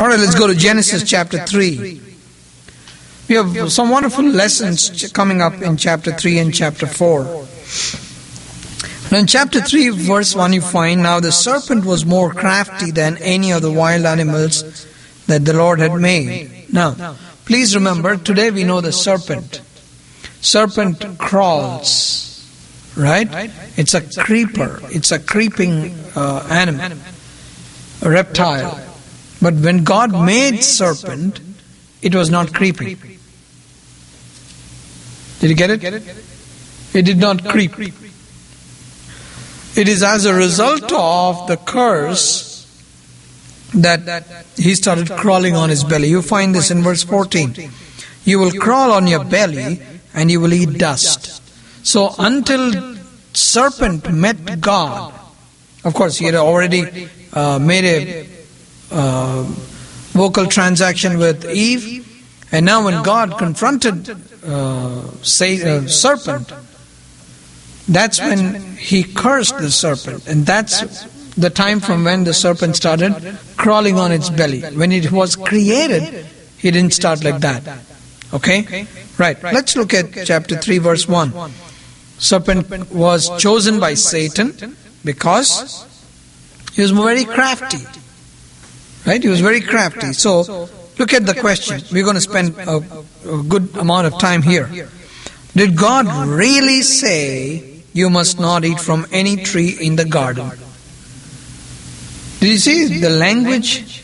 Alright, let's go to Genesis chapter 3. We have some wonderful lessons coming up in chapter 3 and chapter 4. Now in chapter 3 verse 1 you find, now the serpent was more crafty than any of the wild animals that the Lord had made. Now, please remember, today we know the serpent. Serpent crawls, right? It's a creeper. It's a creeping animal, a reptile. But when God made serpent, it was not creeping. Did you get it? It did not creep. It is as a result of the curse that he started crawling on his belly. You find this in verse 14. You will crawl on your belly and you will eat dust. So until serpent met God, of course he had already made a vocal transaction with Eve, and now when God confronted serpent, that's when he cursed the serpent, and that's the time from when the serpent started crawling on its belly. When it was created, he didn't start like that. Okay? Right. Let's look at chapter 3 verse 1. Serpent was chosen by Satan because he was very crafty. Right? He was very crafty. So, look at the question. We're going to spend a good amount of time here. Did God really say you must not eat from any tree in the garden? Did you see the language?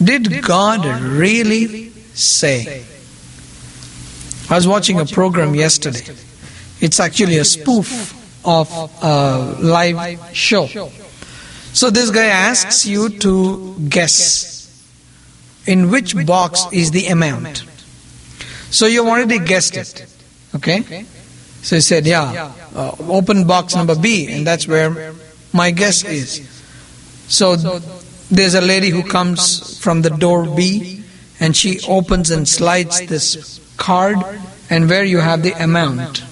Did God really say? I was watching a program yesterday. It's actually a spoof of a live show. So this guy asks you to guess in which box is the amount. So you've already guessed it. Okay? So he said, open box number B, and that's where my guess is. So there's a lady who comes from the door B, and she opens and slides this card, and where you have the amount.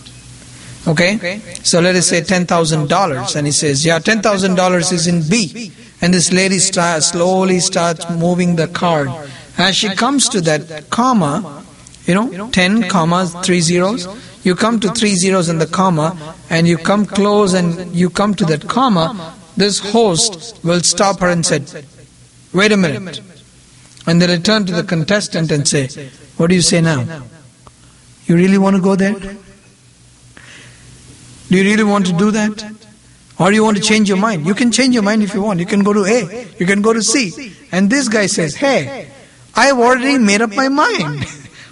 Okay? So let us say $10,000, and he says, $10,000 is in B. And this lady slowly starts moving the card. As she comes to that comma, 10 commas, 3 zeros, you come to 3 zeros in the comma, and you come close and you come to that comma, this host will stop her and say, wait a minute. And they return to the contestant and say, what do you say now? You really want to go there? Do you really want to do that? Or you want to change your mind? You can change your mind if you want. You can go to A. You can go to C. And this guy says, hey, I've already made up my mind.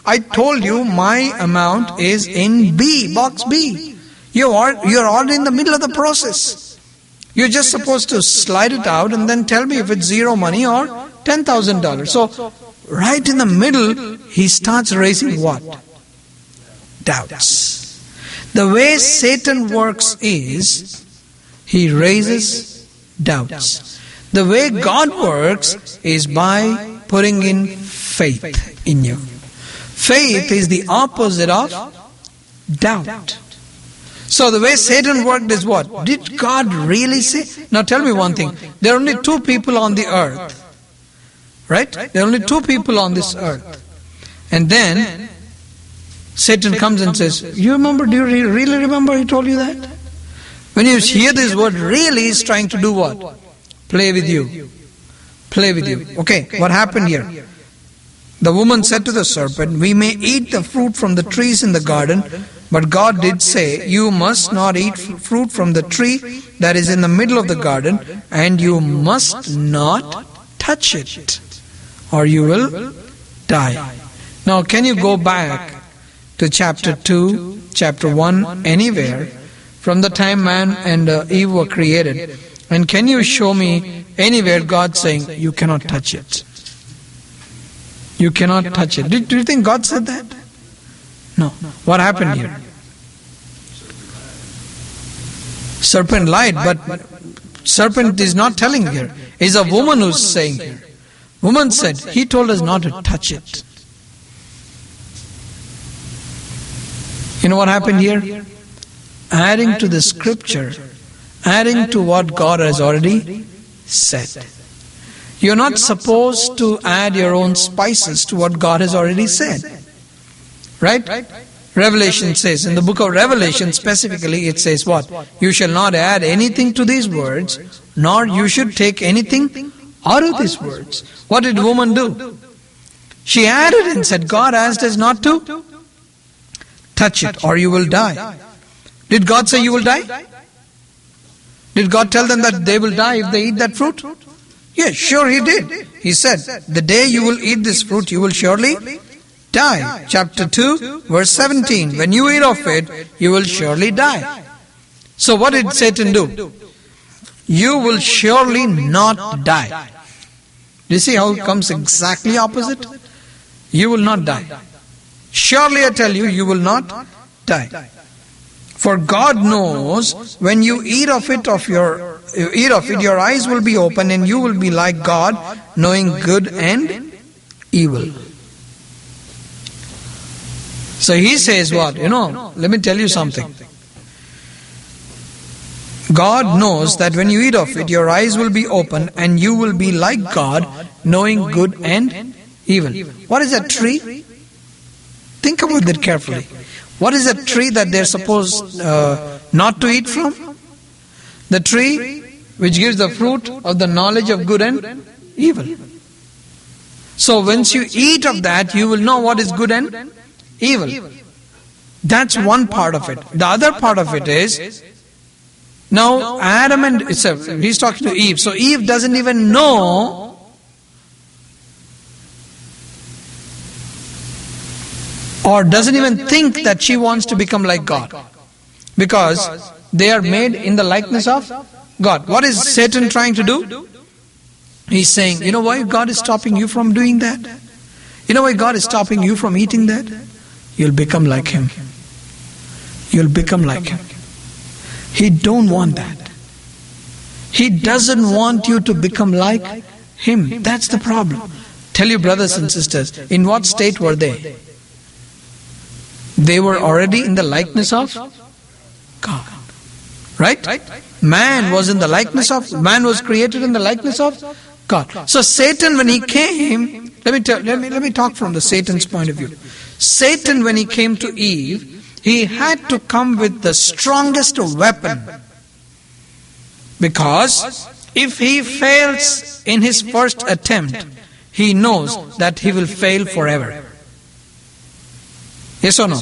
I told you my amount is in B, box B. You're already in the middle of the process. You're just supposed to slide it out and then tell me if it's zero money or $10,000. So, right in the middle, he starts raising what? Doubts. The way Satan works is, he raises doubts. The way God works is by putting in faith in you. Faith is the opposite of doubt. So the way Satan worked is what? Did God really say? Now tell me one thing. There are only 2 people on the earth. Right? There are only 2 people on this earth. And then Satan comes and says, do you really remember he told you that? When you hear this word, really is trying to do what? Play with you. Play with you. Okay, what happened here? The woman said to the serpent, we may eat the fruit from the trees in the garden, but God did say, you must not eat fruit from the tree that is in the middle of the garden, and you must not touch it, or you will die. Now, can you go back to chapter 2, chapter 1, anywhere, from the time man and Eve were created, and can you show me anywhere God saying, you cannot touch it? You cannot touch it. Do you think God said that? No. What happened here? Serpent lied, but serpent is not telling here. It's a woman who's saying here. Woman said, he told us not to touch it. You know what happened here? Adding to the scripture, adding to what God has already said. You're not supposed to add your own spices to what God has already said. Right? Revelation says, in the book of Revelation specifically, it says what? You shall not add anything to these words, nor you should take anything out of these words. What did the woman do? She added and said, God asked us not to touch it or you will die. Did God say you will die? Did God tell them that they will die if they eat that fruit? Yes, sure He did. He said, the day you will eat this fruit, you will surely die. Chapter 2, verse 17. When you eat of it, you will surely die. So what did Satan do? You will surely not die. Do you see how it comes exactly opposite? You will not die. Surely I tell you, you will not die. For God knows when you eat of it, your eyes will be open and you will be like God, knowing good and evil. So He says what? Let me tell you something. God knows that when you eat of it, your eyes will be open and you will be like God, knowing good and evil. What is a tree? Think about it carefully. What is a tree that they're supposed not to eat from? The tree which gives the fruit of the knowledge of good and evil. So once you eat of that, you will know what is good and evil. That's one part of it. The other part of it is, now Adam and he's talking to Eve. So Eve doesn't even know or doesn't even think that she wants to become like God. Because they are made in the likeness of God. What is Satan trying to do? He's saying, you know why God is stopping you from doing that? You know why God is stopping you from eating that? You'll become like Him. You'll become like Him. He don't want that. He doesn't want you to become like Him. That's the problem. Tell you brothers and sisters, in what state were they? They were already in the likeness of God. Right? Man was man was created in the likeness of God. So Satan, when he came, let me talk from the Satan's point of view. Satan, when he came to Eve, he had to come with the strongest weapon. Because if he fails in his first attempt, he knows that he will fail forever. Yes or no?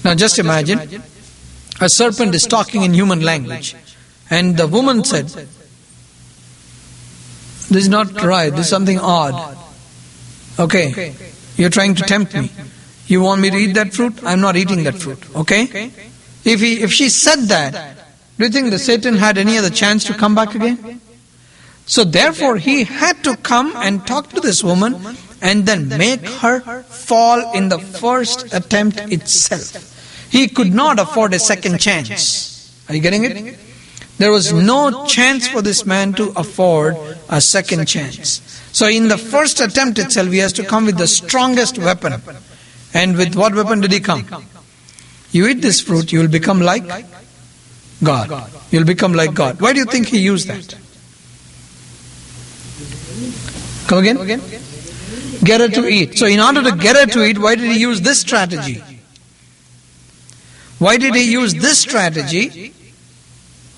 Now just imagine, a serpent is talking in human language, and the woman said, this is not right, this is something odd. Okay, you're trying to tempt me. You want me to eat that fruit? I'm not eating that fruit. Okay? If she said that, do you think the Satan had any other chance to come back again? So therefore he had to come and talk to this woman and then make her fall in the first attempt itself. He could not afford a second chance. Are you getting it? There was no chance for this man to afford a second chance. So in the first attempt itself, he has to come with the strongest weapon. And with what weapon did he come? You eat this fruit, you will become like God. You'll become like God. Why do you think he used that? Come again? Get her to eat. So in order to get her to eat, why did he use this strategy? Why did he use this strategy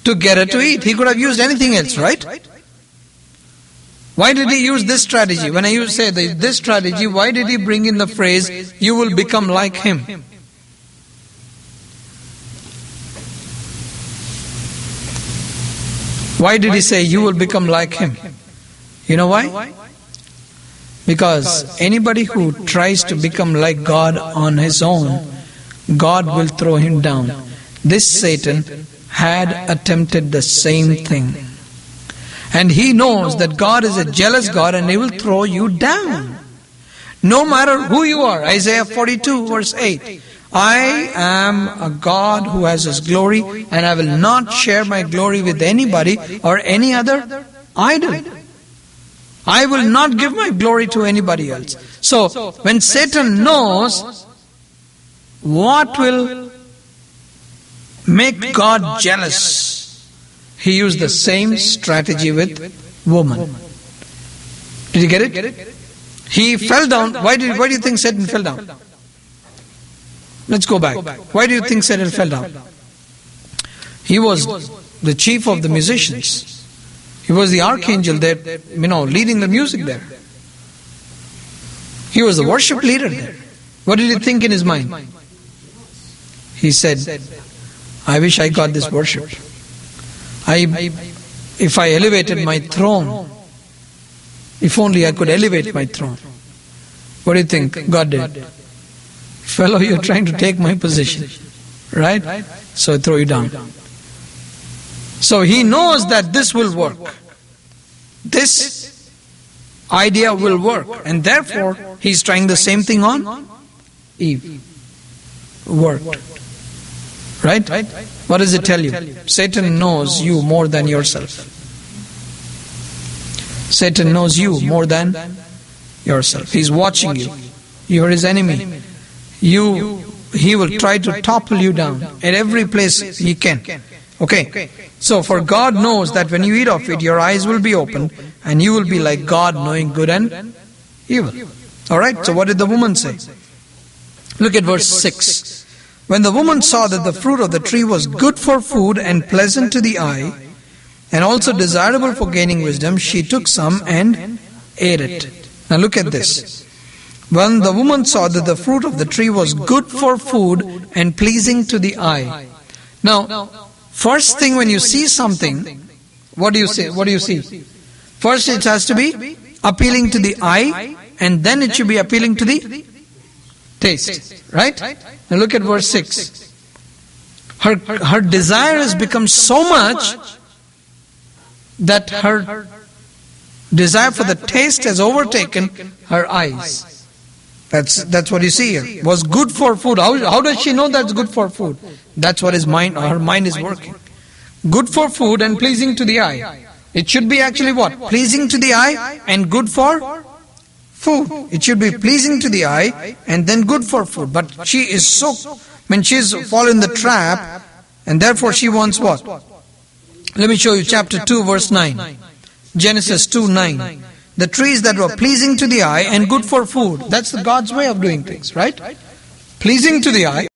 to get her to eat? He could have used anything else, right? Why did he use this strategy? When I say this strategy, why did he bring in the phrase, you will become like him? Why did he say, you will become like him? You know why? Because anybody who tries to become like God on his own, God will throw him down. This Satan had attempted the same thing. And he knows that God is a jealous God and he will throw you down. No matter who you are. Isaiah 42 verse 8. I am a God who has His glory, and I will not share my glory with anybody or any other idol. I will not give my glory to anybody else. So, when Satan knows what will make God jealous, he used the same strategy with woman. Did you get it? He fell down. Why do you think Satan fell down? Let's go back. Why do you think Satan fell down? He was the chief of the musicians. He was the archangel there, leading the music there. He was the worship leader there. What did he think in his mind? He said, I wish I got this worship. If I elevated my throne, if only I could elevate my throne. What do you think God did? Fellow, you're trying to take my position. Right? So I throw you down. So he knows that this will work. This idea will work. And therefore, he's trying the same thing on Eve. Worked. Right? What does it tell you? Satan knows you more than yourself. Satan knows you more than yourself. He's watching you. You are his enemy. He will try to topple you down at every place he can. Okay. So for God knows that when you eat of it, your eyes will be opened and you will be like God, knowing good and evil. Alright, so what did the woman say? Look at verse 6. When the woman saw that the fruit of the tree was good for food and pleasant to the eye, and also desirable for gaining wisdom, she took some and ate it. Now look at this. When the woman saw that the fruit of the tree was good for food and pleasing to the eye. Now, first thing when you see something, what do you say? What do you see? First it has to be appealing to the eye, and then it should be appealing to the taste. Right? Now look at verse 6. Her desire has become so much that her desire for the taste has overtaken her eyes. That's what you see here. Was good for food. How does she know that's good for food? That's what her mind is working. Good for food and pleasing to the eye. It should be actually what? Pleasing to the eye and good for food. It should be pleasing to the eye and then good for food. But she is she's fallen the trap, and therefore she wants what? Let me show you chapter 2 verse 9. Genesis 2:9. The trees that were pleasing to the eye and good for food. That's God's way of doing things, right? Pleasing to the eye